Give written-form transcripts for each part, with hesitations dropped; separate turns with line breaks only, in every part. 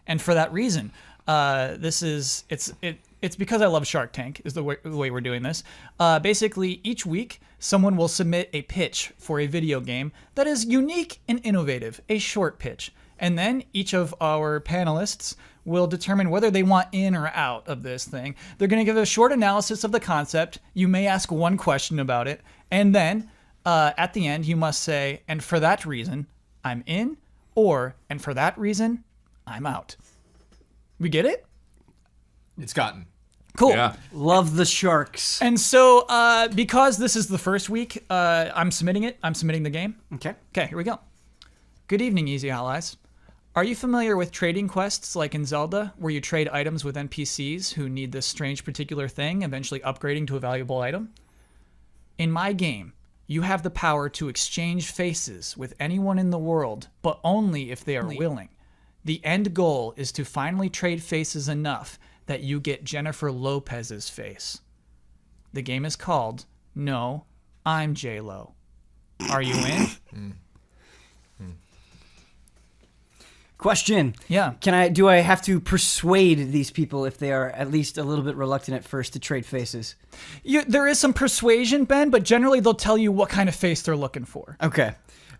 And for that reason, it's because I love Shark Tank is the way we're doing this. Basically, each week, someone will submit a pitch for a video game that is unique and innovative, a short pitch. And then each of our panelists will determine whether they want in or out of this thing. They're going to give a short analysis of the concept. You may ask one question about it. And then at the end, you must say, and for that reason, I'm in, or, and for that reason, I'm out. We get it?
It's gotten.
Cool.
Yeah.
Love the sharks.
And so because this is the first week, I'm submitting it. I'm submitting the game.
Okay.
Okay, here we go. Good evening, Easy Allies. Are you familiar with trading quests like in Zelda, where you trade items with NPCs who need this strange particular thing, eventually upgrading to a valuable item? In my game, you have the power to exchange faces with anyone in the world, but only if they are willing. The end goal is to finally trade faces enough that you get Jennifer Lopez's face. The game is called No, I'm J-Lo. Are you in?
Question.
Yeah.
Do I have to persuade these people if they are at least a little bit reluctant at first to trade faces?
There is some persuasion, Ben, but generally they'll tell you what kind of face they're looking for.
Okay.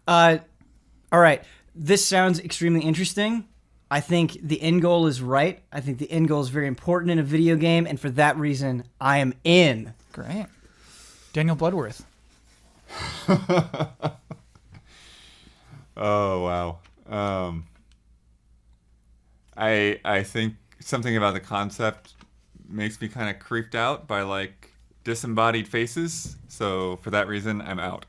All right. This sounds extremely interesting. I think the end goal is right. I think the end goal is very important in a video game, and for that reason, I am in.
Great. Daniel Bloodworth.
Oh, wow. I think something about the concept makes me kind of creeped out by, like, disembodied faces. So for that reason, I'm out.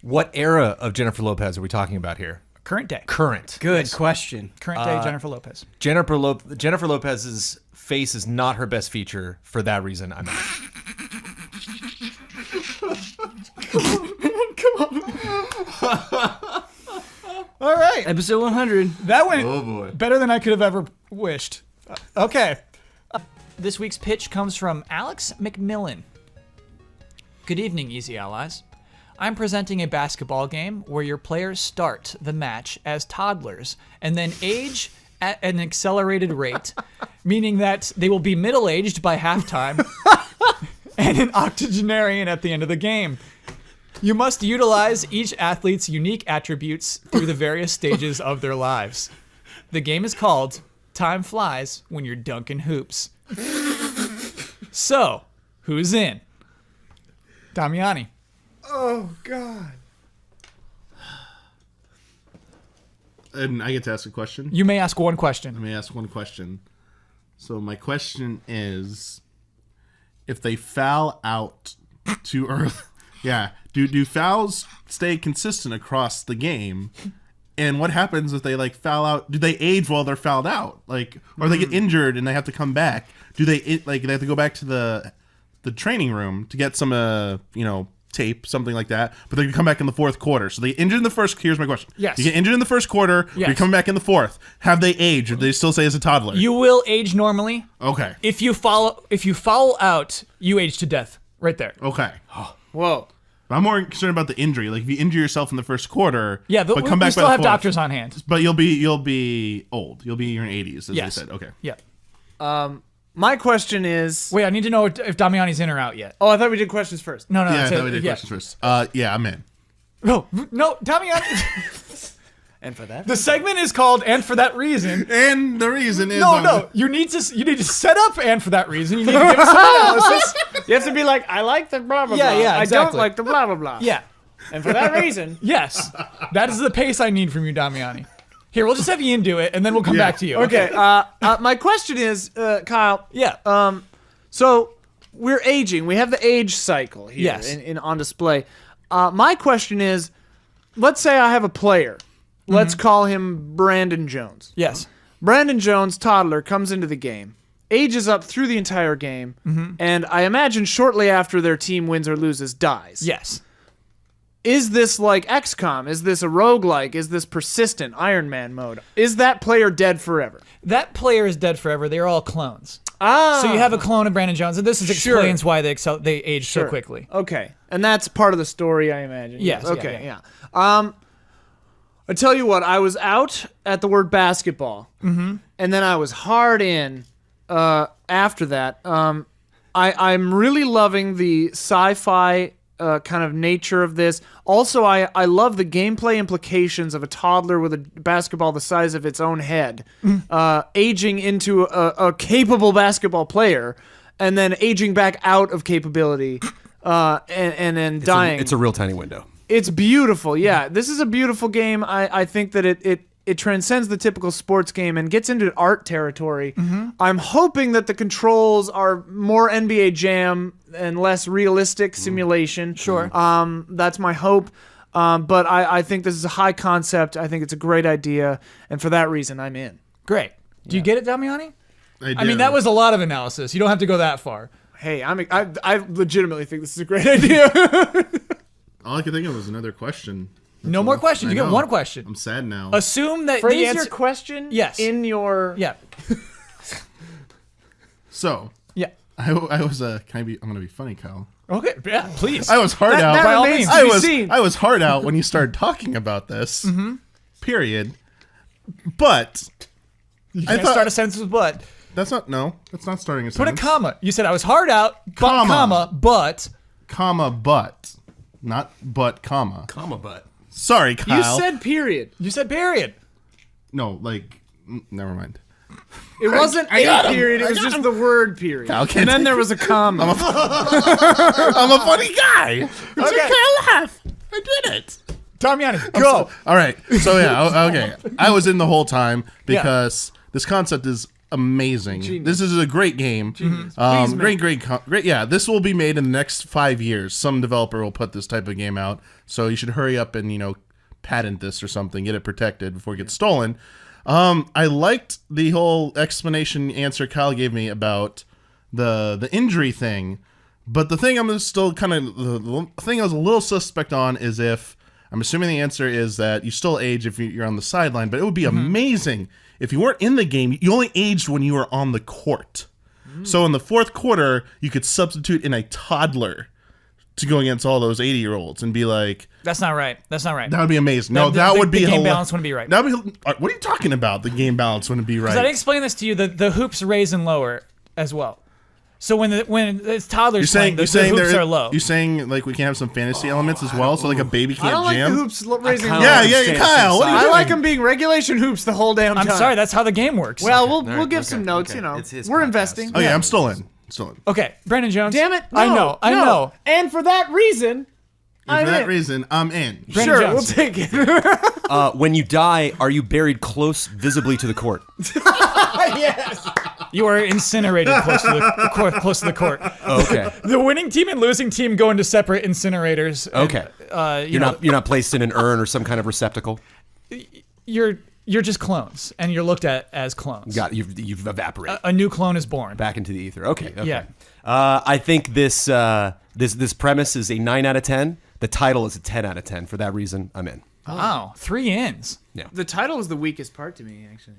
What era of Jennifer Lopez are we talking about here?
Current day.
Current.
Good question.
Current day Jennifer Lopez.
Jennifer Lopez's face is not her best feature. For that reason, I'm out.
All right.
Episode 100.
That went
Oh, boy.
better than I could have ever wished. Okay. This week's pitch comes from Alex McMillan. Good evening, Easy Allies. I'm presenting a basketball game where your players start the match as toddlers and then age at an accelerated rate, meaning that they will be middle-aged by halftime and an octogenarian at the end of the game. You must utilize each athlete's unique attributes through the various stages of their lives. The game is called Time Flies When You're Dunking Hoops. So, who's in? Damiani.
Oh, God. And I get to ask a question?
You may ask one question.
Let me ask one question. So my question is, if they foul out too early, do fouls stay consistent across the game? And what happens if they like foul out? Do they age while they're fouled out? Like, or they get injured and they have to come back? Do they they have to go back to the training room to get some tape, something like that, but they can come back in the fourth quarter. So they injured in the first. Here's my question.
Yes.
You get injured in the first quarter.
Yes.
You're coming back in the fourth. Have they aged, or do they still say as a toddler?
You will age normally.
Okay.
If you foul out, you age to death. Right there.
Okay.
Whoa.
I'm more concerned about the injury. Like if you injure yourself in the first quarter,
Yeah,
but come
we
back
still
by the
have
fourth,
doctors on hand.
But you'll be old. You'll be in your 80s, as
Yes.
they said. Okay.
Yeah.
My question is...
Wait, I need to know if Damiani's in or out yet.
Oh, I thought we did questions first.
No,
Yeah, I
that's
thought
it.
we did
Yeah.
questions first. Yeah, I'm in.
No, Damiani.
And for that...
The segment is called "And for That Reason."
And the reason is
No. You need to set up "And for That Reason." You need to give us some analysis.
You have to be like, I like the blah, blah,
Yeah,
blah.
yeah,
I don't
exactly.
like the blah, blah, blah.
Yeah.
And for that reason...
Yes. That is the pace I need from you, Damiani. Here, we'll just have Ian do it, and then we'll come back to you.
Okay, my question is, Kyle...
Yeah.
So, we're aging. We have the age cycle here
Yes.
in on display. My question is, let's say I have a player. Let's call him Brandon Jones.
Yes.
Brandon Jones, toddler, comes into the game, ages up through the entire game, and I imagine shortly after their team wins or loses, dies.
Yes.
Is this like XCOM? Is this a roguelike? Is this persistent Iron Man mode? Is that player dead forever?
That player is dead forever. They're all clones.
Ah.
So you have a clone of Brandon Jones, and this
Sure.
explains why they age so quickly.
Okay. And that's part of the story, I imagine.
Yes,
Okay,
yeah.
I tell you what, I was out at the word basketball, and then I was hard in after that. I'm really loving the sci-fi kind of nature of this. Also, I love the gameplay implications of a toddler with a basketball the size of its own head, aging into a capable basketball player, and then aging back out of capability, and then dying.
It's a real tiny window.
It's beautiful. Yeah, this is a beautiful game. I think that it transcends the typical sports game and gets into art territory. I'm hoping that the controls are more NBA Jam and less realistic simulation.
Sure.
That's my hope. But I think this is a high concept. I think it's a great idea, and for that reason, I'm in.
Great. Do you get it, Damiani?
I
mean, that was a lot of analysis. You don't have to go that far.
Hey, I legitimately think this is a great idea.
All I could think of was another question. That's
No
all.
more questions.
I
You get
know.
one question.
I'm sad now.
Assume that the
Phrase
answer.
your question.
Yes.
In your.
Yeah.
So,
Yeah.
I was I'm gonna be funny, Kyle.
Okay. Yeah. Please.
I was hard out.
that
By all
remains
means.
to be seen.
I was hard out when you started talking about this. Period. But
you can't start a sentence with but.
that's not starting a
Put a
sentence.
comma. You said I was hard out, but
Comma.
but.
Comma, but. Not but, comma.
Comma butt.
Sorry, Kyle.
You said period.
You said period.
No, like, never mind.
It wasn't
I got
a
him.
period. It
I
was
got
just
him.
the word period.
Kyle can't
And then
take
there was a comma.
I'm a funny guy.
Okay.
Can't laugh. I did it.
Damiani, go.
All right. So yeah, okay. I was in the whole time because this concept is amazing.
Genius.
This is a great game.
Please
Great. Yeah, this will be made in the next 5 years. Some developer will put this type of game out. So you should hurry up and patent this or something, get it protected before it gets stolen. I liked the whole explanation answer Kyle gave me about the injury thing, but the thing I'm still kind of the thing I was a little suspect on is if I'm assuming the answer is that you still age if you're on the sideline, but it would be amazing if you weren't in the game. You only aged when you were on the court. So in the fourth quarter, you could substitute in a toddler to go against all those 80-year-olds and be like,
That's not right. That's not right.
that would be amazing. No,
The-
that
the-
would be
the game
hila-
balance wouldn't be right.
That would be, what are you talking about? The game balance wouldn't be right.
Because I didn't explain this to you. The hoops raise and lower as well. So when it's toddlers playing, the hoops are low.
You're saying like we can have some fantasy elements as well, so like a baby
I
can't
don't like
jam.
the hoops raising.
kinda
Yeah,
like
yeah,
stance
Kyle. What are you
I
doing?
like them being regulation hoops the whole damn
I'm
time.
sorry, that's how the game works.
Well, we'll
right,
give
okay,
some notes.
okay.
You know,
It's his
we're
podcast.
investing.
Oh yeah, I'm still in. Still in.
okay, Brandon Jones.
Damn it!
I
no,
know. I
no.
know.
And for that reason,
And
I'm
for that
in.
reason, I'm in.
Brandon
Sure,
Jones.
we'll take it.
When you die, are you buried close, visibly to the court?
Yes.
You are incinerated close to the court.
Okay.
The winning team and losing team go into separate incinerators. and,
Okay.
you know,
You're not placed in an urn or some kind of receptacle.
you're just clones, and you're looked at as clones.
You've evaporated
A new clone is born.
back into the ether. Okay.
Yeah.
I think this premise is a 9 out of 10. The title is a 10 out of 10. For that reason, I'm in.
Wow, 3 ins.
The title is the weakest part to me, actually.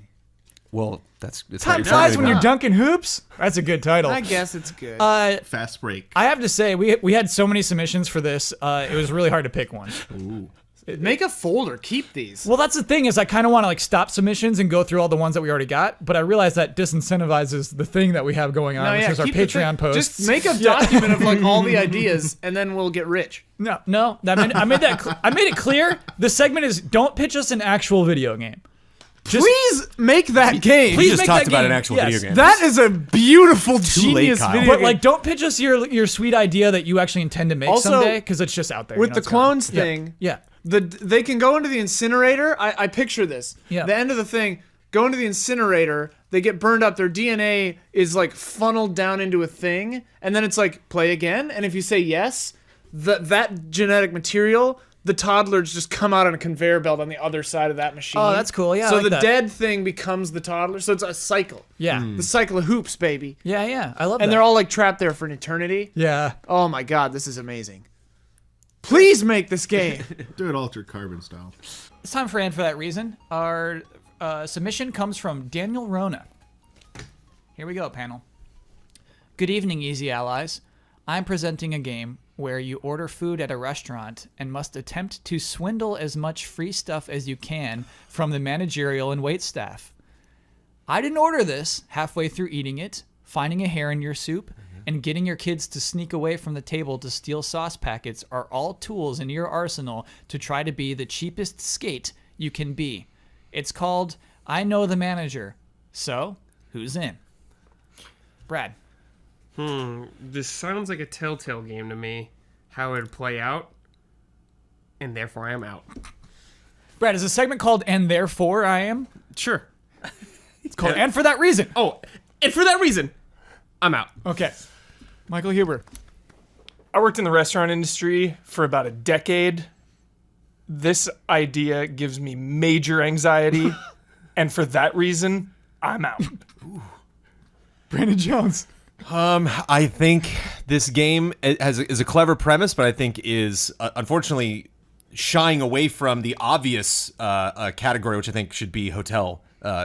Well, it's how
Time
you're
flies
feeling
when you're
now.
dunking hoops. That's a good title.
I guess it's good.
Fast break.
I have to say, we had so many submissions for this. It was really hard to pick one.
Make a folder. Keep these.
Well, that's the thing is I kind of want to like stop submissions and go through all the ones that we already got, but I realize that disincentivizes the thing that we have going on, which is our
keep the
Patreon
thing.
posts.
Just make a document of like all the ideas, and then we'll get rich.
No, I made it clear. The segment is don't pitch us an actual video game. Just,
Please make that game.
please
just
make
talked
that
about
game.
an actual
Yes.
video game.
That is a beautiful,
late,
genius
Kyle.
video
But
game.
like, don't pitch us your sweet idea that you actually intend to make
Also,
someday, because it's just out there.
with
you know,
the
it's gone.
clones
Yeah.
thing,
Yeah.
they can go into the incinerator. I picture this.
Yeah.
The end of the thing, go into the incinerator. They get burned up. Their DNA is like funneled down into a thing, and then it's like play again. And if you say yes, that genetic material, the toddlers just come out on a conveyor belt on the other side of that machine.
Oh, that's cool. Yeah, I
So
like
the
that.
dead thing becomes the toddler. So it's a cycle.
Yeah.
The cycle of hoops, baby.
Yeah. I love that.
And they're all like trapped there for an eternity.
Yeah.
Oh my god, this is amazing. Please make this game.
Do it altered carbon style.
It's time for And For That Reason. Our submission comes from Daniel Rona. Here we go, panel. Good evening, Easy Allies. I'm presenting a game where you order food at a restaurant and must attempt to swindle as much free stuff as you can from the managerial and wait staff. I didn't order this. Halfway through eating it, finding a hair in your soup, and getting your kids to sneak away from the table to steal sauce packets are all tools in your arsenal to try to be the cheapest skate you can be. It's called I Know the Manager. So, who's in? Brad.
This sounds like a Telltale game to me. How it would play out, and therefore I am out.
Brad, is a segment called And Therefore I Am?
Sure.
It's called And For That Reason.
Oh, and for that reason, I'm out.
Okay. Michael Huber.
I worked in the restaurant industry for about a decade. This idea gives me major anxiety, and for that reason, I'm out.
Brandon Jones.
I think this game is a clever premise, but I think is unfortunately shying away from the obvious category, which I think should be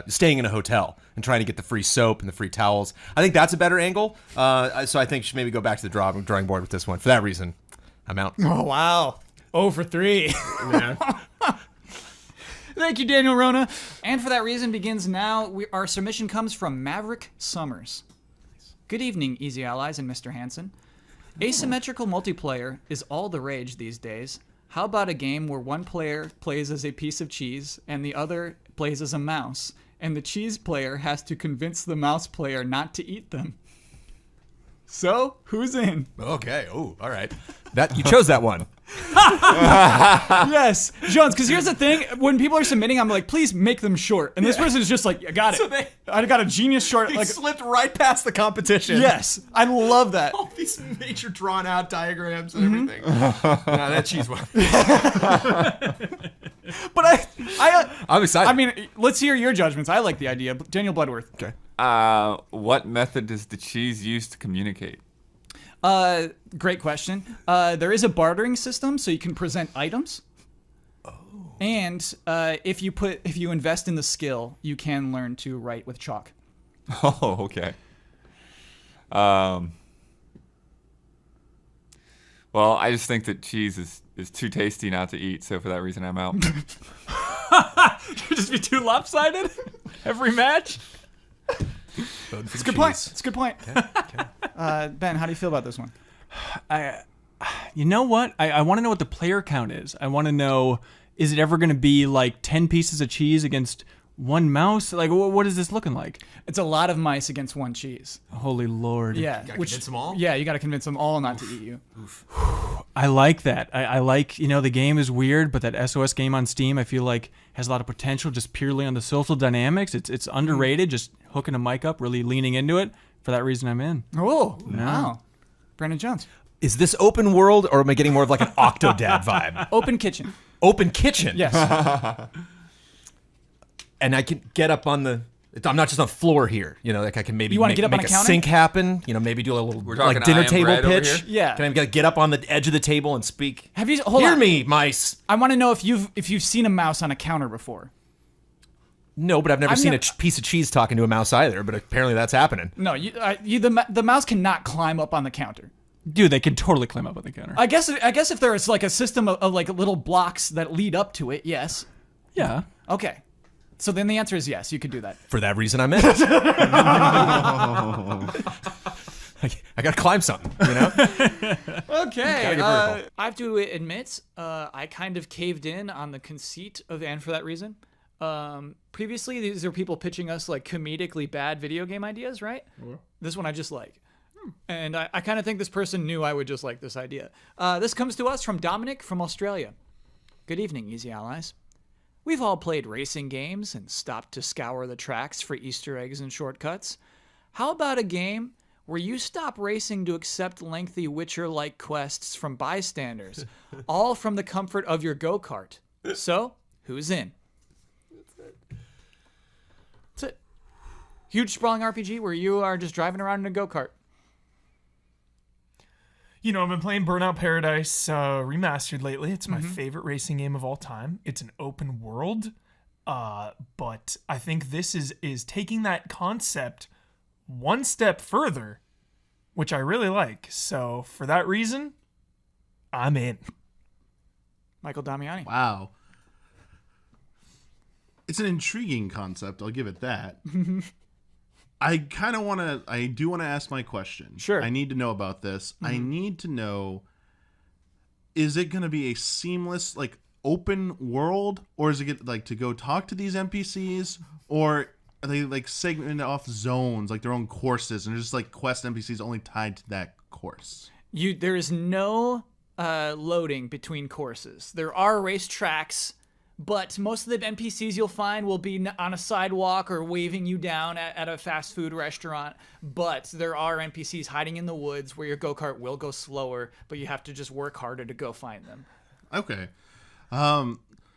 staying in a hotel and trying to get the free soap and the free towels. I think that's a better angle. So I think you should maybe go back to the drawing board with this one. For that reason, I'm out.
Oh, wow. 0 for 3.
Yeah.
Thank you, Daniel Rona. And For That Reason begins now. Our submission comes from Maverick Summers. Good evening, Easy Allies and Mr. Hansen. Asymmetrical multiplayer is all the rage these days. How about a game where one player plays as a piece of cheese and the other plays as a mouse, and the cheese player has to convince the mouse player not to eat them? So, who's in?
Okay. Oh, all right. That you chose that one.
Yes, Jones, because here's the thing. When people are submitting, I'm like, please make them short. And this person is just like, I got it. I got a genius short. Like,
slipped right past the competition.
yes, I love that.
All these major drawn out diagrams and everything. No, that cheese one.
But
I'm excited.
I mean, let's hear your judgments. I like the idea. Daniel Bloodworth.
okay.
What method does the cheese use to communicate?
Great question. There is a bartering system, so you can present items. Oh. And if you invest in the skill, you can learn to write with chalk.
Oh, okay. Well, I just think that cheese is too tasty not to eat, so for that reason, I'm out.
Just be too lopsided every match. It's a good point. It's a good point. Ben, how do you feel about this one?
You know what? I want to know what the player count is. I want to know, is it ever going to be like 10 pieces of cheese against one mouse? Like, what is this looking like?
It's a lot of mice against one cheese.
Holy Lord.
Yeah.
Convince them all?
Yeah, you got to convince them all not to eat you.
I like that. I like, the game is weird, but that SOS game on Steam, I feel like has a lot of potential just purely on the social dynamics. It's underrated, just hooking a mic up, really leaning into it. For that reason, I'm in.
Oh, wow. Brandon Jones.
Is this open world, or am I getting more of like an Octodad vibe?
Open kitchen.
Open kitchen.
Yes.
And I can get up on the. I'm not just on the floor here. Like I can maybe
You wanna
make,
get up
make
on a
a
counter?
sync happen. Maybe do a little
We're talking
like dinner
I Am
table
Bread over
pitch.
here?
Yeah.
Can I get up on the edge of the table and speak?
Have you hold
Hear
on.
me, mice.
I want to know if you've seen a mouse on a counter before.
No, but I've never
I've
seen
nev-
a piece of cheese talking to a mouse either. But apparently that's happening.
No, the mouse cannot climb up on the counter.
Dude, they can totally climb up on the counter.
I guess if there is like a system of like little blocks that lead up to it, yes.
Yeah.
Okay. So then the answer is yes, you could do that.
For that reason, I'm in. I got to climb something,
Okay.
get vertical.
I have to admit, I kind of caved in on the conceit of And For That Reason. Previously, these are people pitching us like comedically bad video game ideas, right? This one I just like. And I kind of think this person knew I would just like this idea. This comes to us from Dominic from Australia. Good evening, Easy Allies. We've all played racing games and stopped to scour the tracks for Easter eggs and shortcuts. How about a game where you stop racing to accept lengthy Witcher-like quests from bystanders, all from the comfort of your go-kart? So, who's in? That's it. Huge sprawling RPG where you are just driving around in a go-kart.
I've been playing Burnout Paradise Remastered lately. It's my favorite racing game of all time. It's an open world, but I think this is taking that concept one step further, which I really like. So for that reason, I'm in.
Michael Damiani.
Wow. It's an intriguing concept. I'll give it that. I do want to ask my question.
Sure.
I need to know about this. I need to know, is it going to be a seamless, like, open world, or is it get, like, to go talk to these NPCs, or are they, like, segmented off zones, like their own courses, and they're just, like, quest NPCs only tied to that course?
There is no loading between courses. There are race tracks, but most of the NPCs you'll find will be on a sidewalk or waving you down at a fast food restaurant. But there are NPCs hiding in the woods where your go-kart will go slower, but you have to just work harder to go find them.
Okay.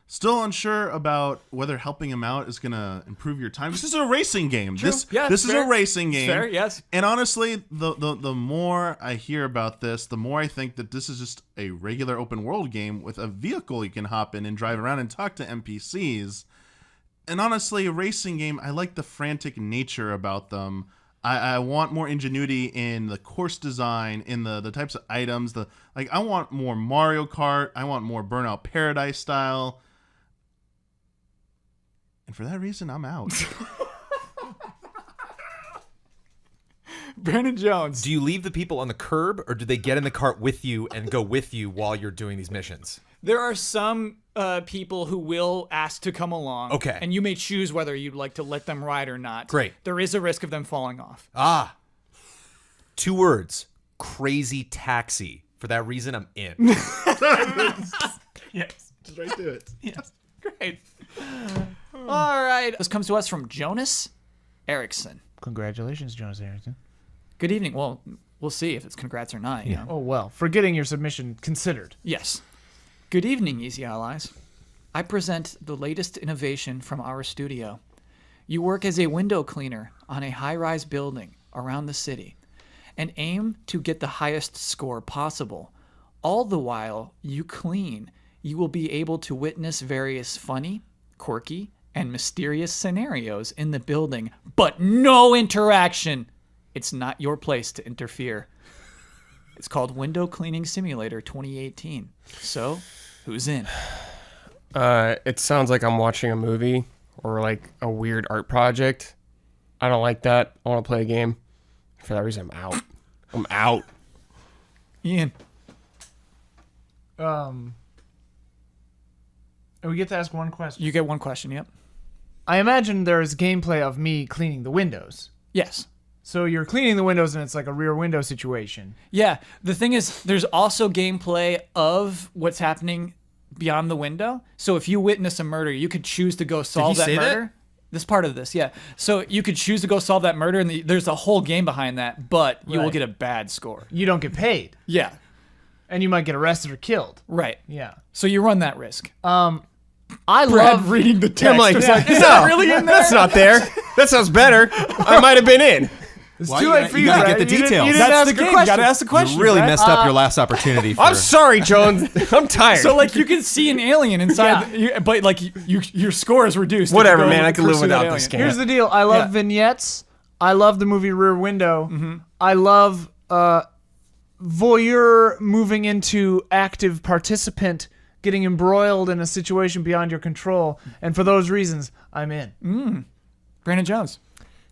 Still unsure about whether helping him out is going to improve your time. This is a racing game. This is
fair.
a racing game.
Fair, yes.
And honestly, the more I hear about this, the more I think that this is just a regular open world game with a vehicle you can hop in and drive around and talk to NPCs. And honestly, a racing game, I like the frantic nature about them. I want more ingenuity in the course design, in the types of items. I want more Mario Kart. I want more Burnout Paradise style. And for that reason, I'm out.
Brandon Jones.
Do you leave the people on the curb, or do they get in the cart with you and go with you while you're doing these missions?
There are some people who will ask to come along.
Okay.
And you may choose whether you'd like to let them ride or not.
Great.
There is a risk of them falling off.
2 words. Crazy taxi. For that reason, I'm in.
Yes.
Just right to it.
Yes.
Great. All right. This comes to us from Jonas Erickson.
Congratulations, Jonas Harrington.
Good evening. Well, we'll see if it's congrats or not. You know?
Oh, well, for getting your submission considered.
Yes. Good evening, Easy Allies. I present the latest innovation from our studio. You work as a window cleaner on a high-rise building around the city and aim to get the highest score possible. All the while you clean, you will be able to witness various funny, quirky, and mysterious scenarios in the building, but no interaction. It's not your place to interfere. It's called Window Cleaning Simulator 2018. So, who's in?
It sounds like I'm watching a movie or like a weird art project. I don't like that. I want to play a game. For that reason, I'm out. I'm out.
Ian.
And we get to ask one question.
You get one question, yep.
I imagine there is gameplay of me cleaning the windows.
Yes.
So you're cleaning the windows and it's like a rear window situation.
Yeah. The thing is, there's also gameplay of what's happening beyond the window. So if you witness a murder, you could choose to go solve that
say that?
murder. This part of this, yeah. So you could choose to go solve that murder, and there's a whole game behind that, but you will
Right.
get a bad score.
You don't get paid.
Yeah.
And you might get arrested or killed.
Right.
Yeah.
So you run that risk.
I love
reading the text.
I'm like,
was
no,
is that really in there?
that's not there. That sounds better. I might have been in.
It's
Why
too
you
late
gotta-
for
you
you,
gotta
Brad.
get the
You didn't-
details.
You didn't
That's
ask
the
a
game. You
question.
gotta ask the question.
You really
Brad.
messed up your last opportunity. For,
I'm sorry, Jones. I'm tired.
So like you can see an alien inside, but like your score is reduced. if you
Whatever,
go
man. I can live
pursue that
without this
alien.
game.
Here's the deal. I love
Yeah.
vignettes. I love the movie Rear Window. I love voyeur moving into active participant, getting embroiled in a situation beyond your control. And for those reasons, I'm in.
Brandon Jones.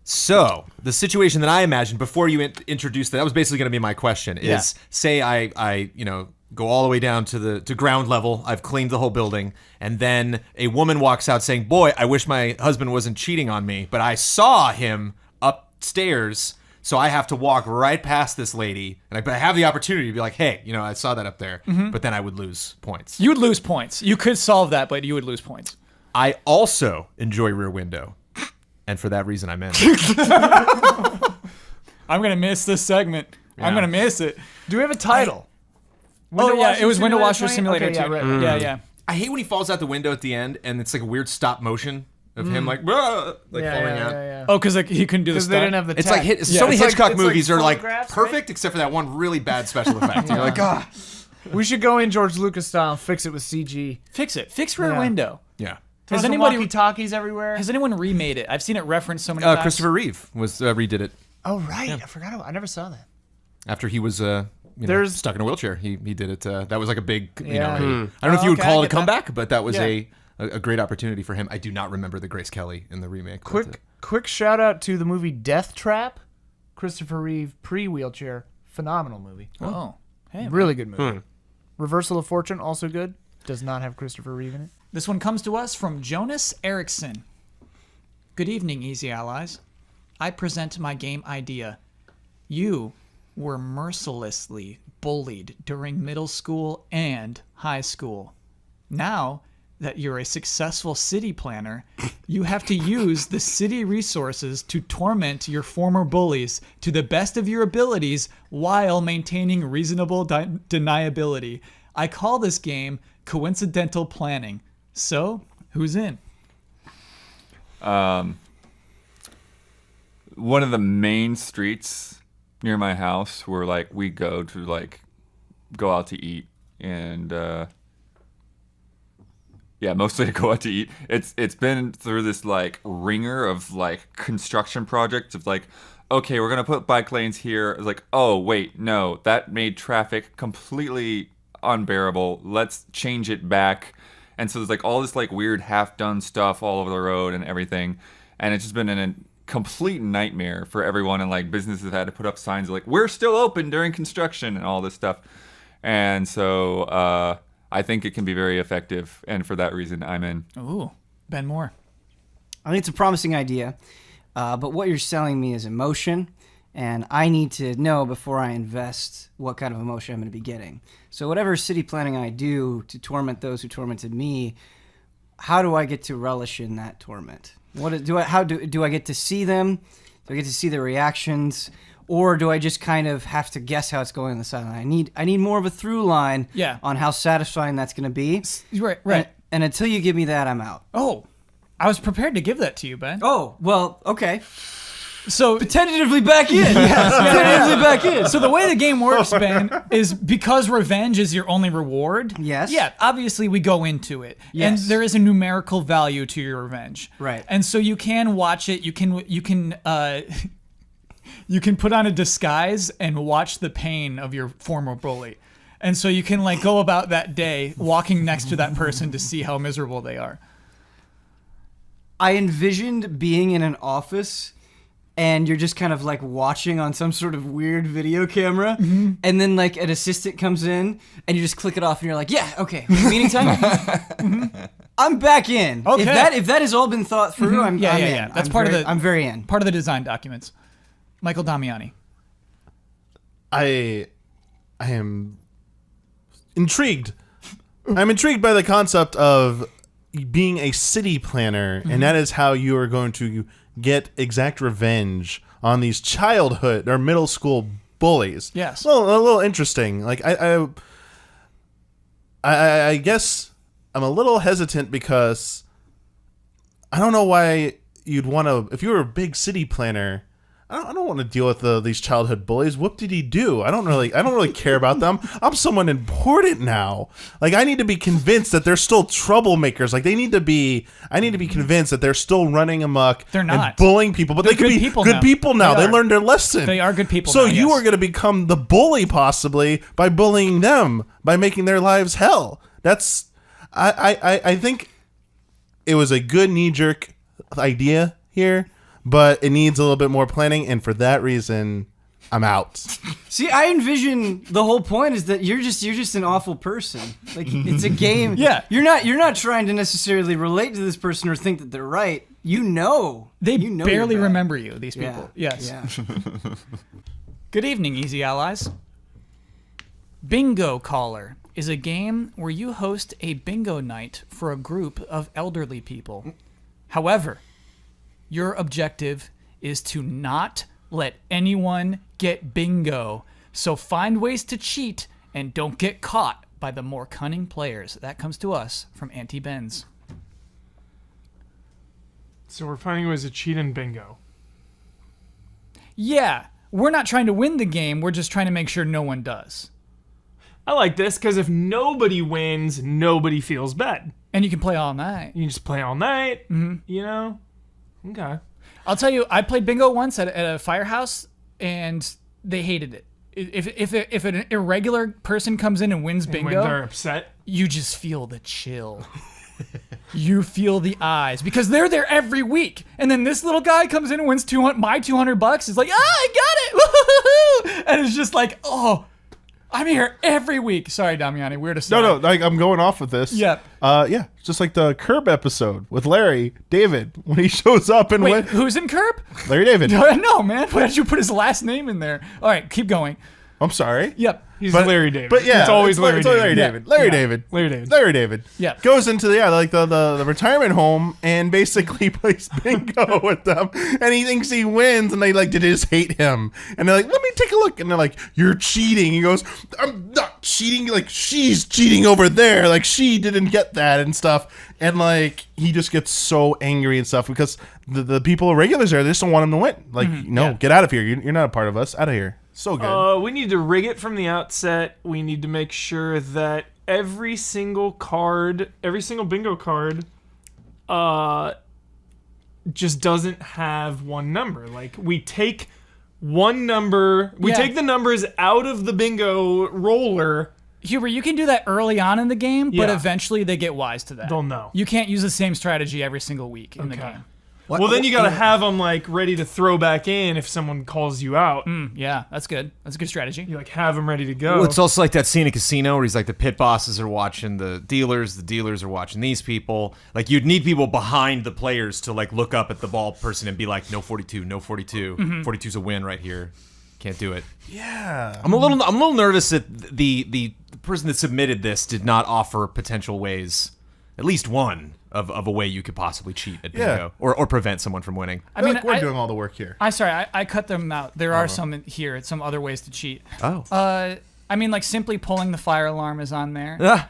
So the situation that I imagined before you introduced that was basically going to be my question. Is
Yeah.
say I go all the way down to ground level. I've cleaned the whole building, and then a woman walks out saying, "Boy, I wish my husband wasn't cheating on me, but I saw him upstairs." So I have to walk right past this lady, and I have the opportunity to be like, "Hey, I saw that up there," but then I would lose points.
You would lose points. You could solve that, but you would lose points.
I also enjoy Rear Window, and for that reason, I'm in.
I'm gonna miss this segment. I'm gonna miss it.
Do we have a title?
It was Window Washer Simulator
Okay, yeah,
too.
right.
Yeah.
I hate when he falls out the window at the end, and it's like a weird stop motion of him like falling out.
Yeah.
Oh, because like he couldn't do the
Because they
stunt.
didn't have the
It's
tech.
like so many
it's like-
Hitchcock
it's like
movies are like
photographs,
perfect except for that one really bad special effect. You're like,
We should go in George Lucas style and fix it with CG.
Fix it. Fix Rear
Yeah.
Window.
yeah.
Has anybody
walkie-talkies everywhere?
has anyone remade it? I've seen it referenced so many times.
Christopher Reeve was redid it
Oh right, I forgot. I never saw that.
after he was
There's-
stuck in a wheelchair. He did it. That was like a big,
Yeah.
I don't know if you would
okay,
call
I
it a
get that.
comeback, but that was
Yeah.
a great opportunity for him. I do not remember the Grace Kelly in the remake. but,
Quick shout out to the movie Death Trap. Christopher Reeve pre-wheelchair, phenomenal movie.
Oh, hey,
Really good movie. Reversal of Fortune, also good. Does not have Christopher Reeve in it.
This one comes to us from Jonas Erickson. Good evening, Easy Allies. I present my game idea. You were mercilessly bullied during middle school and high school. Now that you're a successful city planner, you have to use the city resources to torment your former bullies to the best of your abilities while maintaining reasonable deniability. I call this game coincidental planning. So, who's in?
One of the main streets near my house where like we go to like go out to eat and yeah, mostly to go out to eat. It's been through this like ringer of like construction projects of like, okay, we're gonna put bike lanes here. It's like, oh wait, no, that made traffic completely unbearable. Let's change it back. And so there's like all this like weird half-done stuff all over the road and everything, and it's just been a complete nightmare for everyone. And like businesses have had to put up signs like we're still open during construction and all this stuff. And so I think it can be very effective, and for that reason, I'm in.
Ooh, Ben Moore.
I think it's a promising idea, but what you're selling me is emotion, and I need to know before I invest what kind of emotion I'm going to be getting. So whatever city planning I do to torment those who tormented me, how do I get to relish in that torment? Do I get to see them? Do I get to see their reactions? Or do I just kind of have to guess how it's going on the sideline? I need more of a through line on how satisfying that's going to be.
Right.
And until you give me that, I'm out.
Oh, I was prepared to give that to you, Ben.
Oh, well, okay.
So
Tentatively back in. Tentatively back in.
So the way the game works, Ben, is because revenge is your only reward.
Yes.
Yeah, obviously we go into it.
Yes.
And there is a numerical value to your revenge.
Right.
And so you can watch it, you can you can put on a disguise and watch the pain of your former bully. And so you can like go about that day walking next to that person to see how miserable they are.
I envisioned being in an office and you're just kind of like watching on some sort of weird video camera, and then like an assistant comes in and you just click it off and you're like, yeah, okay, meeting time. I'm back in.
Okay.
If that has all been thought through, I'm in.
That's
I'm very in.
Part of the design documents. Michael Damiani.
I am intrigued. I'm intrigued by the concept of being a city planner, and that is how you are going to get exact revenge on these childhood or middle school bullies.
Yes.
Well, a little interesting. Like I guess I'm a little hesitant because I don't know why you'd want to. If you were a big city planner, I don't want to deal with these childhood bullies. What did he do? I don't really care about them. I'm someone important now. Like I need to be convinced that they're still troublemakers. Like I need to be convinced that they're still running amok.
They're not.
And bullying people, but
They're
they could
good
be
people
good
now.
people now.
They
They
are.
learned their lesson.
They are good people
So
now,
you
yes.
are going to become the bully possibly by bullying them, by making their lives hell. That's I think it was a good knee-jerk idea here, but it needs a little bit more planning, and for that reason, I'm out.
See, I envision the whole point is that you're just an awful person. Like it's a game.
Yeah.
You're not trying to necessarily relate to this person or think that they're right.
They
You know
barely
you're bad.
remember you, these
Yeah.
people. Yes.
Yeah.
Good evening, Easy Allies. Bingo Caller is a game where you host a bingo night for a group of elderly people. However, your objective is to not let anyone get bingo. So find ways to cheat and don't get caught by the more cunning players. That comes to us from Auntie Benz.
So we're finding ways to cheat in bingo.
Yeah, we're not trying to win the game. We're just trying to make sure no one does.
I like this because if nobody wins, nobody feels bad.
And you can play all night.
You can just play all night, you know? Okay.
I'll tell you, I played bingo once at a firehouse, and they hated it. if an irregular person comes in and wins
When
bingo,
they're upset.
you just feel the chill. You feel the eyes because they're there every week, and then this little guy comes in and wins $200. Is like, I got it, and it's just like, oh, I'm here every week. Sorry, Damiani, weird aside.
No, like I'm going off with this.
Yep.
Yeah, just like the Curb episode with Larry David when he shows up and
Wait, who's in Curb?
Larry David.
No, man. Why did you put his last name in there? All right, keep going.
I'm sorry.
Yep.
He's Larry David.
But yeah,
it's always Larry David.
Larry David. Larry David.
Larry David.
Larry David.
Yeah.
Goes into the retirement home and basically plays bingo with them, and he thinks he wins, and they just hate him, and they're like, let me take a look, and they're like, you're cheating. He goes, I'm not cheating. Like, she's cheating over there. Like, she didn't get that and stuff, and like he just gets so angry and stuff because the people regulars there, they just don't want him to win. Like, get out of here. You're not a part of us. Out of here. So good.
We need to rig it from the outset. We need to make sure that every single bingo card, just doesn't have one number. Like, we take one number, take the numbers out of the bingo roller.
Huber, you can do that early on in the game, but
Yeah.
eventually they get wise to that.
They'll know.
You can't use the same strategy every single week in the game.
Well, then you gotta have them like ready to throw back in if someone calls you out.
Yeah, that's good. That's a good strategy.
You like have them ready to go.
Well, it's also like that scene in Casino where he's like, the pit bosses are watching the dealers are watching these people. Like, you'd need people behind the players to like look up at the ball person and be like, no 42, no 42. 42's a win right here. Can't do it.
Yeah.
I'm a little nervous that the person that submitted this did not offer potential ways, at least one of a way you could possibly cheat at bingo or prevent someone from winning.
I mean,
we're doing all the work here.
I cut them out. There are some in here, some other ways to cheat.
Oh.
I mean, like simply pulling the fire alarm is on there.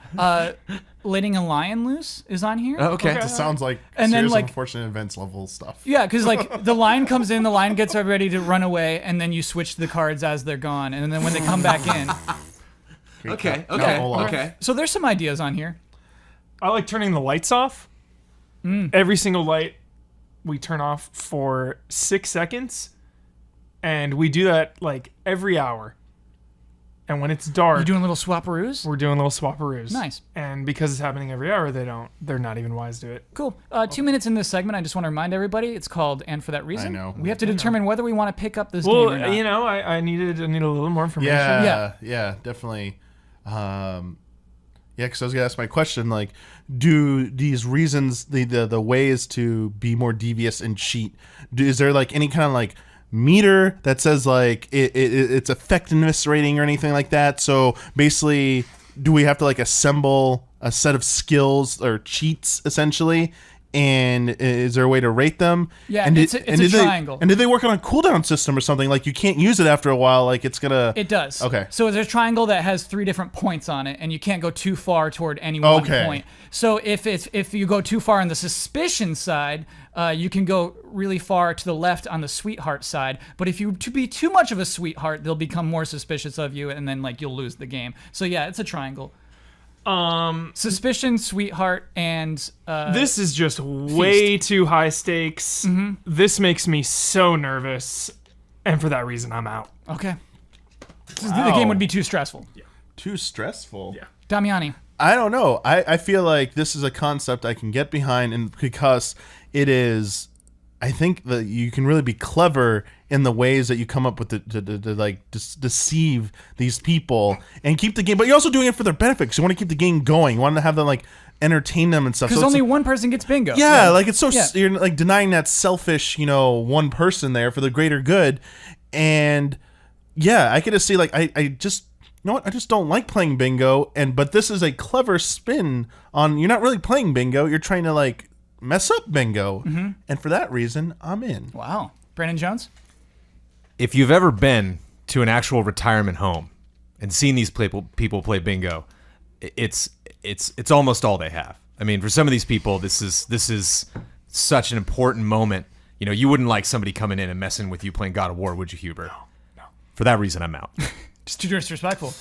Letting a lion loose is on here.
Okay.
It sounds like
And then,
series
like-
of unfortunate events level stuff.
Yeah, because like the lion comes in, the lion gets ready to run away, and then you switch the cards as they're gone, and then when they come back in.
Okay.
Olaf.
Okay.
So there's some ideas on here.
I like turning the lights off. Every single light we turn off for 6 seconds, and we do that like every hour. And when it's dark,
You doing little swapperoos?
we're doing little swapperoos.
Nice.
And because it's happening every hour, they're not even wise to it.
Cool. 2 minutes in this segment, I just want to remind everybody, it's called "And for That Reason."
I know.
We have to determine whether we want to pick up this game or
Well,
not.
you know, I need a little more information.
Yeah, definitely. Yeah, because I was gonna ask my question, like, do these reasons, the ways to be more devious and cheat, is there like any kind of like meter that says like its effectiveness rating or anything like that? So basically, do we have to like assemble a set of skills or cheats essentially? And is there a way to rate them?
Yeah,
and
it's a triangle.
And did they work on a cooldown system or something? Like, you can't use it after a while. Like, it's gonna.
It does.
Okay.
So there's a triangle that has 3 different points on it, and you can't go too far toward any one
Okay.
point. So if you go too far on the suspicion side, you can go really far to the left on the sweetheart side. But if you be too much of a sweetheart, they'll become more suspicious of you, and then like you'll lose the game. So yeah, it's a triangle. Suspicion, sweetheart, and
This is just way too high stakes. This makes me so nervous, and for that reason, I'm out.
okay. The game would be too stressful.
Too stressful.
Yeah.
Damiani.
I don't know. I feel like this is a concept I can get behind, and because it is, I think that you can really be clever in the ways that you come up with to like deceive these people and keep the game. But you're also doing it for their benefit. 'Cause you want to keep the game going. You want to have them like entertain them and stuff.
Because
So it's
only
like-
one person gets bingo.
yeah, like it's so
Yeah.
you're like denying that selfish, one person there for the greater good, and yeah, I could just see like I just. You know what? I just don't like playing bingo, but this is a clever spin on. You're not really playing bingo. You're trying to like mess up bingo, and for that reason, I'm in.
Wow. Brandon Jones?
If you've ever been to an actual retirement home and seen these people play bingo, it's almost all they have. I mean, for some of these people, this is such an important moment. You know, you wouldn't like somebody coming in and messing with you playing God of War, would you, Huber? No. For that reason, I'm out.
Just too disrespectful.